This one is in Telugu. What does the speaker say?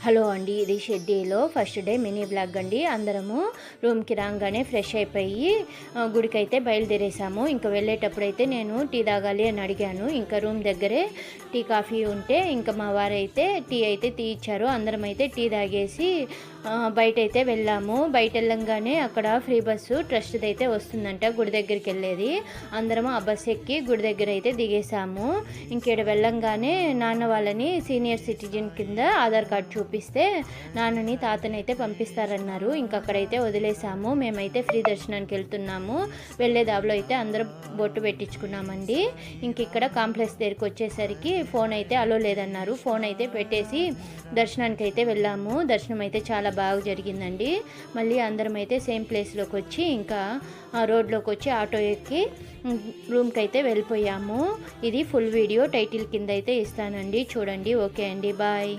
హలో అండి, ఇది షెడ్యూల్లో ఫస్ట్ డే మినీ బ్లాగ్ అండి. అందరము రూమ్కి రాగానే ఫ్రెష్ అయిపోయి గుడికి అయితే బయలుదేరేసాము. ఇంకా వెళ్ళేటప్పుడు అయితే నేను టీ తాగాలి అని అడిగాను. ఇంకా రూమ్ దగ్గరే టీ కాఫీ ఉంటే ఇంకా మా వారైతే టీ అయితే ఇచ్చారు. అందరం అయితే టీ తాగేసి బయట అయితే వెళ్ళాము. బయట వెళ్ళంగానే అక్కడ ఫ్రీ బస్సు ట్రస్ట్ది అయితే వస్తుందంట గుడి దగ్గరికి వెళ్ళేది. అందరము ఆ బస్సు ఎక్కి గుడి దగ్గర అయితే దిగేసాము. ఇంకేడ వెళ్ళంగానే నాన్న వాళ్ళని సీనియర్ సిటిజన్ కింద ఆధార్ కార్డు చూపిస్తే నాన్నని తాతని అయితే పంపిస్తారన్నారు. ఇంకక్కడైతే వదిలేసాము. మేమైతే ఫ్రీ దర్శనానికి వెళ్తున్నాము. వెళ్ళే దాబలో అయితే అందరం బొట్టు పెట్టించుకున్నామండి. ఇంక ఇక్కడ కాంప్లెక్స్ దగ్గరికి వచ్చేసరికి ఫోన్ అయితే అలో లేదన్నారు. ఫోన్ అయితే పెట్టేసి దర్శనానికి అయితే వెళ్ళాము. దర్శనం అయితే చాలా బాగా జరిగిందండి. మళ్ళీ అందరం అయితే సేమ్ ప్లేస్లోకి వచ్చి ఇంకా రోడ్లోకి వచ్చి ఆటో ఎక్కి రూమ్కి అయితే వెళ్ళిపోయాము. ఇది ఫుల్ వీడియో టైటిల్ కింద అయితే ఇస్తానండి, చూడండి. ఓకే అండి, బాయ్.